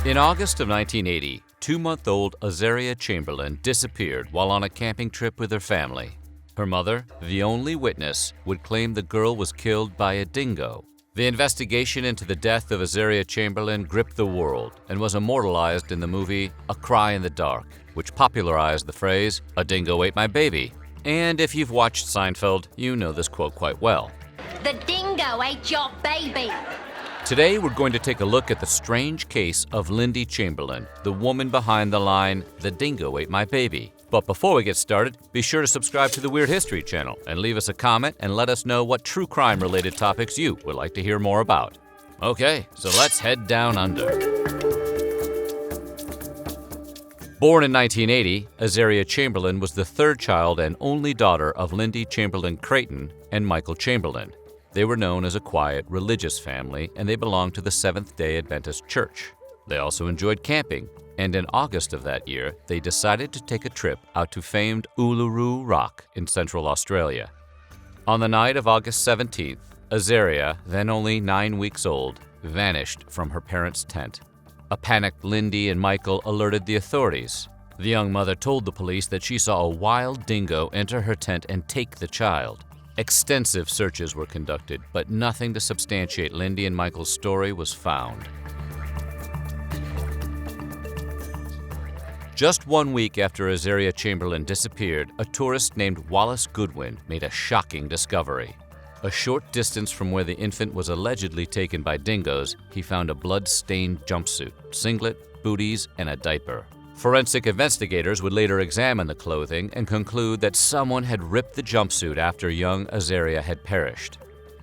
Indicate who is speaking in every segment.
Speaker 1: In August of 1980, 2-month-old Azaria Chamberlain disappeared while on a camping trip with her family. Her mother, the only witness, would claim the girl was killed by a dingo. The investigation into the death of Azaria Chamberlain gripped the world and was immortalized in the movie A Cry in the Dark, which popularized the phrase, "A dingo ate my baby." And if you've watched Seinfeld, you know this quote quite well.
Speaker 2: The dingo ate your baby.
Speaker 1: Today, we're going to take a look at the strange case of Lindy Chamberlain, the woman behind the line, "The dingo ate my baby." But before we get started, be sure to subscribe to the Weird History channel and leave us a comment and let us know what true crime-related topics you would like to hear more about. Okay, so let's head down under. Born in 1980, Azaria Chamberlain was the third child and only daughter of Lindy Chamberlain-Creighton and Michael Chamberlain. They were known as a quiet, religious family, and they belonged to the Seventh-day Adventist Church. They also enjoyed camping, and in August of that year, they decided to take a trip out to famed Uluru Rock in Central Australia. On the night of August 17th, Azaria, then only 9 weeks old, vanished from her parents' tent. A panicked Lindy and Michael alerted the authorities. The young mother told the police that she saw a wild dingo enter her tent and take the child. Extensive searches were conducted, but nothing to substantiate Lindy and Michael's story was found. Just 1 week after Azaria Chamberlain disappeared, a tourist named Wallace Goodwin made a shocking discovery. A short distance from where the infant was allegedly taken by dingoes, he found a blood-stained jumpsuit, singlet, booties, and a diaper. Forensic investigators would later examine the clothing and conclude that someone had ripped the jumpsuit after young Azaria had perished.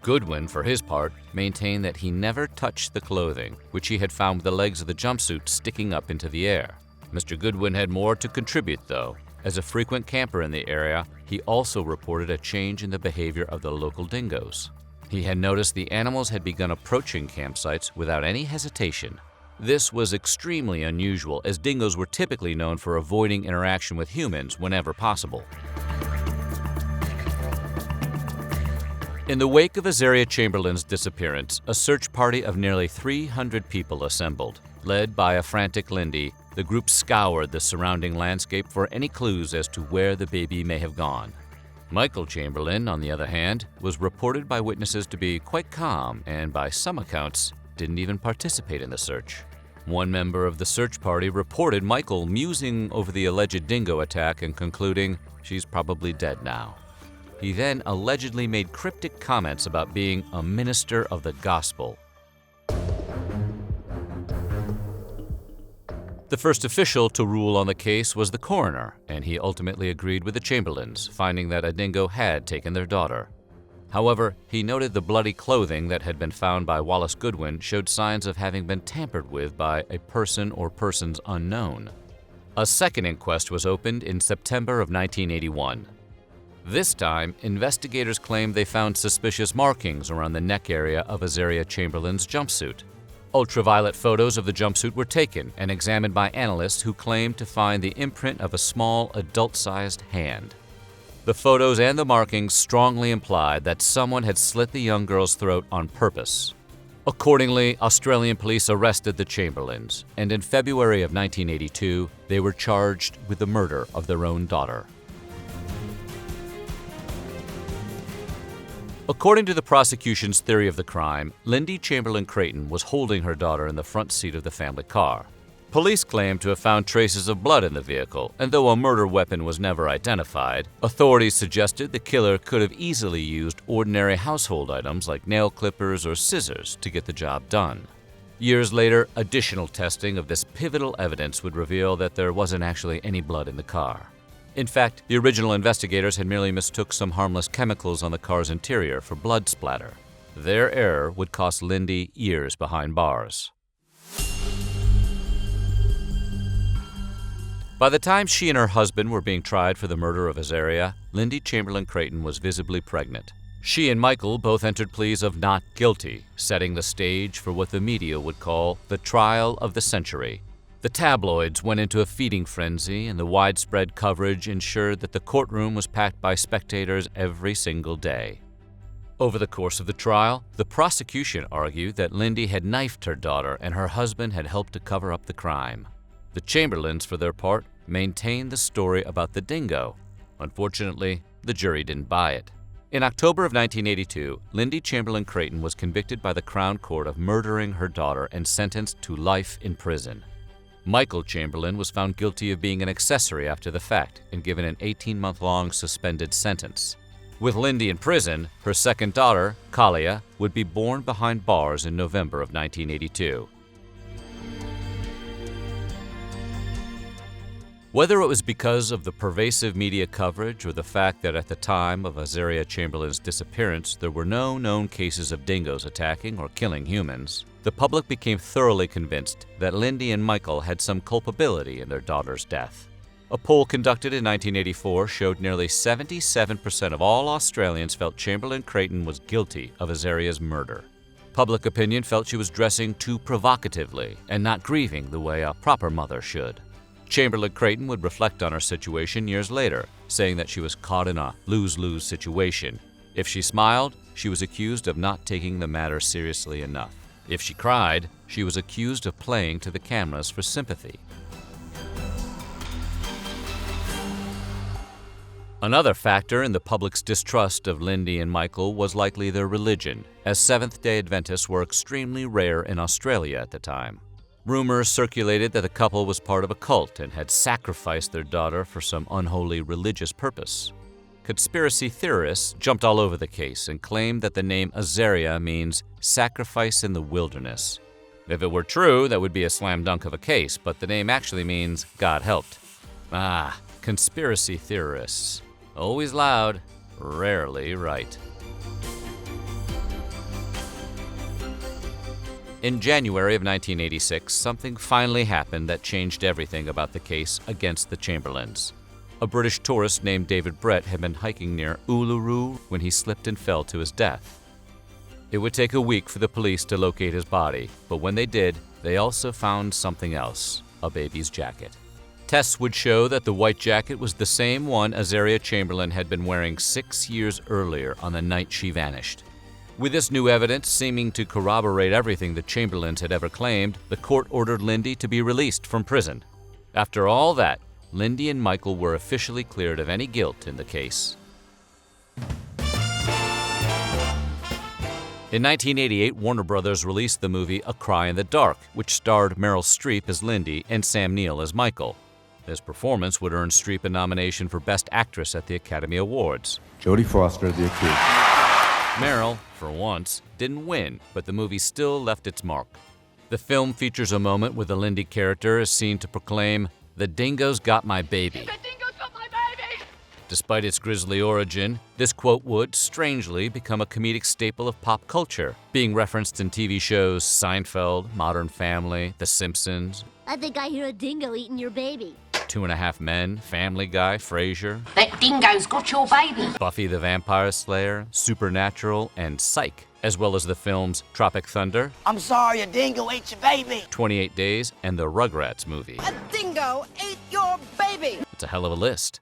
Speaker 1: Goodwin, for his part, maintained that he never touched the clothing, which he had found with the legs of the jumpsuit sticking up into the air. Mr. Goodwin had more to contribute, though. As a frequent camper in the area, he also reported a change in the behavior of the local dingoes. He had noticed the animals had begun approaching campsites without any hesitation. This was extremely unusual, as dingoes were typically known for avoiding interaction with humans whenever possible. In the wake of Azaria Chamberlain's disappearance, a search party of nearly 300 people assembled. Led by a frantic Lindy, the group scoured the surrounding landscape for any clues as to where the baby may have gone. Michael Chamberlain, on the other hand, was reported by witnesses to be quite calm and, by some accounts, didn't even participate in the search. One member of the search party reported Michael musing over the alleged dingo attack and concluding, "She's probably dead now." He then allegedly made cryptic comments about being a minister of the gospel. The first official to rule on the case was the coroner, and he ultimately agreed with the Chamberlains, finding that a dingo had taken their daughter. However, he noted the bloody clothing that had been found by Wallace Goodwin showed signs of having been tampered with by a person or persons unknown. A second inquest was opened in September of 1981. This time, investigators claimed they found suspicious markings around the neck area of Azaria Chamberlain's jumpsuit. Ultraviolet photos of the jumpsuit were taken and examined by analysts who claimed to find the imprint of a small, adult-sized hand. The photos and the markings strongly implied that someone had slit the young girl's throat on purpose. Accordingly, Australian police arrested the Chamberlains, and in February of 1982, they were charged with the murder of their own daughter. According to the prosecution's theory of the crime, Lindy Chamberlain-Creighton was holding her daughter in the front seat of the family car. Police claimed to have found traces of blood in the vehicle, and though a murder weapon was never identified, authorities suggested the killer could have easily used ordinary household items like nail clippers or scissors to get the job done. Years later, additional testing of this pivotal evidence would reveal that there wasn't actually any blood in the car. In fact, the original investigators had merely mistook some harmless chemicals on the car's interior for blood splatter. Their error would cost Lindy years behind bars. By the time she and her husband were being tried for the murder of Azaria, Lindy Chamberlain-Creighton was visibly pregnant. She and Michael both entered pleas of not guilty, setting the stage for what the media would call the trial of the century. The tabloids went into a feeding frenzy, and the widespread coverage ensured that the courtroom was packed by spectators every single day. Over the course of the trial, the prosecution argued that Lindy had knifed her daughter and her husband had helped to cover up the crime. The Chamberlains, for their part, maintained the story about the dingo. Unfortunately, the jury didn't buy it. In October of 1982, Lindy Chamberlain-Creighton was convicted by the Crown Court of murdering her daughter and sentenced to life in prison. Michael Chamberlain was found guilty of being an accessory after the fact and given an 18-month-long suspended sentence. With Lindy in prison, her second daughter, Kalia, would be born behind bars in November of 1982. Whether it was because of the pervasive media coverage or the fact that at the time of Azaria Chamberlain's disappearance there were no known cases of dingoes attacking or killing humans, the public became thoroughly convinced that Lindy and Michael had some culpability in their daughter's death. A poll conducted in 1984 showed nearly 77% of all Australians felt Chamberlain-Creighton was guilty of Azaria's murder. Public opinion felt she was dressing too provocatively and not grieving the way a proper mother should. Chamberlain-Creighton would reflect on her situation years later, saying that she was caught in a lose-lose situation. If she smiled, she was accused of not taking the matter seriously enough. If she cried, she was accused of playing to the cameras for sympathy. Another factor in the public's distrust of Lindy and Michael was likely their religion, as Seventh-day Adventists were extremely rare in Australia at the time. Rumors circulated that the couple was part of a cult and had sacrificed their daughter for some unholy religious purpose. Conspiracy theorists jumped all over the case and claimed that the name Azaria means sacrifice in the wilderness. If it were true, that would be a slam dunk of a case, but the name actually means God helped. Conspiracy theorists. Always loud, rarely right. In January of 1986, something finally happened that changed everything about the case against the Chamberlains. A British tourist named David Brett had been hiking near Uluru when he slipped and fell to his death. It would take a week for the police to locate his body, but when they did, they also found something else, a baby's jacket. Tests would show that the white jacket was the same one Azaria Chamberlain had been wearing 6 years earlier on the night she vanished. With this new evidence seeming to corroborate everything the Chamberlains had ever claimed, the court ordered Lindy to be released from prison. After all that, Lindy and Michael were officially cleared of any guilt in the case. In 1988, Warner Brothers released the movie A Cry in the Dark, which starred Meryl Streep as Lindy and Sam Neill as Michael. This performance would earn Streep a nomination for Best Actress at the Academy Awards.
Speaker 3: Jodie Foster, The Accused.
Speaker 1: Meryl, for once, didn't win, but the movie still left its mark. The film features a moment where the Lindy character is seen to proclaim, "The dingo's got my baby."
Speaker 4: The dingo's got my baby!
Speaker 1: Despite its grisly origin, this quote would, strangely, become a comedic staple of pop culture, being referenced in TV shows Seinfeld, Modern Family, The Simpsons,
Speaker 2: I think I hear a dingo eating your baby.
Speaker 1: 2.5 Men, Family Guy, Frasier,
Speaker 4: That dingo's got your baby!
Speaker 1: Buffy the Vampire Slayer, Supernatural, and Psych, as well as the films Tropic Thunder,
Speaker 5: I'm sorry, a dingo ate your baby.
Speaker 1: 28 Days, and the Rugrats movie.
Speaker 5: A dingo ate your baby.
Speaker 1: It's a hell of a list.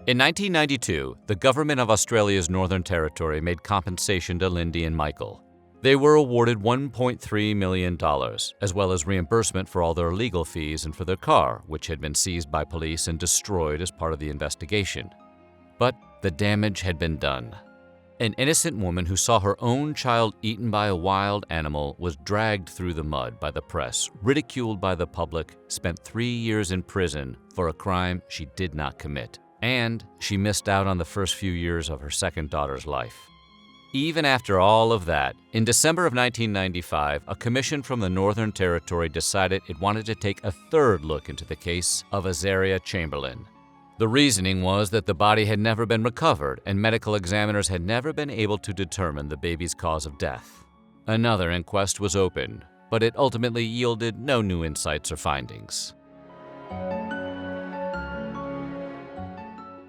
Speaker 1: In 1992, the government of Australia's Northern Territory made compensation to Lindy and Michael. They were awarded $1.3 million, as well as reimbursement for all their legal fees and for their car, which had been seized by police and destroyed as part of the investigation. But the damage had been done. An innocent woman who saw her own child eaten by a wild animal was dragged through the mud by the press, ridiculed by the public, spent 3 years in prison for a crime she did not commit, and she missed out on the first few years of her second daughter's life. Even after all of that, in December of 1995, a commission from the Northern Territory decided it wanted to take a third look into the case of Azaria Chamberlain. The reasoning was that the body had never been recovered and medical examiners had never been able to determine the baby's cause of death. Another inquest was opened, but it ultimately yielded no new insights or findings.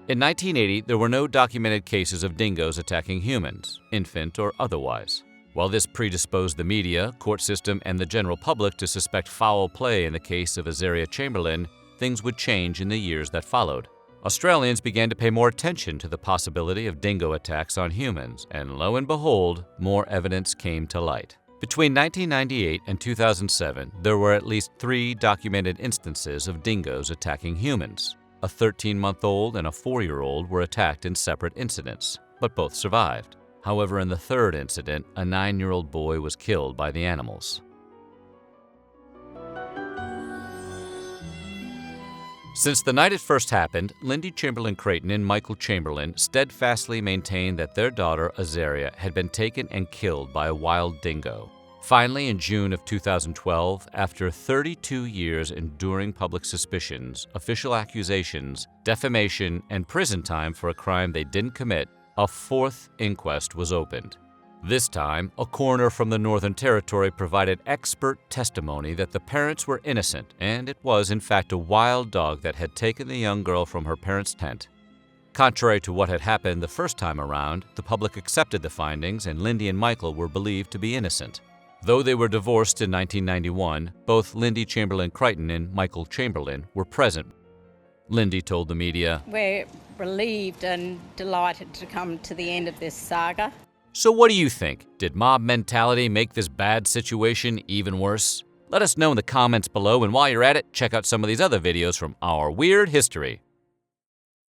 Speaker 1: In 1980, there were no documented cases of dingoes attacking humans, infant or otherwise. While this predisposed the media, court system, and the general public to suspect foul play in the case of Azaria Chamberlain, things would change in the years that followed. Australians began to pay more attention to the possibility of dingo attacks on humans, and lo and behold, more evidence came to light. Between 1998 and 2007, there were at least 3 documented instances of dingoes attacking humans. A 13-month-old and a 4-year-old were attacked in separate incidents, but both survived. However, in the 3rd incident, a 9-year-old boy was killed by the animals. Since the night it first happened, Lindy Chamberlain-Creighton and Michael Chamberlain steadfastly maintained that their daughter, Azaria, had been taken and killed by a wild dingo. Finally, in June of 2012, after 32 years enduring public suspicions, official accusations, defamation, and prison time for a crime they didn't commit, a 4th inquest was opened. This time, a coroner from the Northern Territory provided expert testimony that the parents were innocent, and it was, in fact, a wild dog that had taken the young girl from her parents' tent. Contrary to what had happened the first time around, the public accepted the findings, and Lindy and Michael were believed to be innocent. Though they were divorced in 1991, both Lindy Chamberlain-Creighton and Michael Chamberlain were present. Lindy told the media,
Speaker 3: "We're relieved and delighted to come to the end of this saga."
Speaker 1: "So what do you think? Did mob mentality make this bad situation even worse? Let us know in the comments below, and while you're at it, check out some of these other videos from our weird history.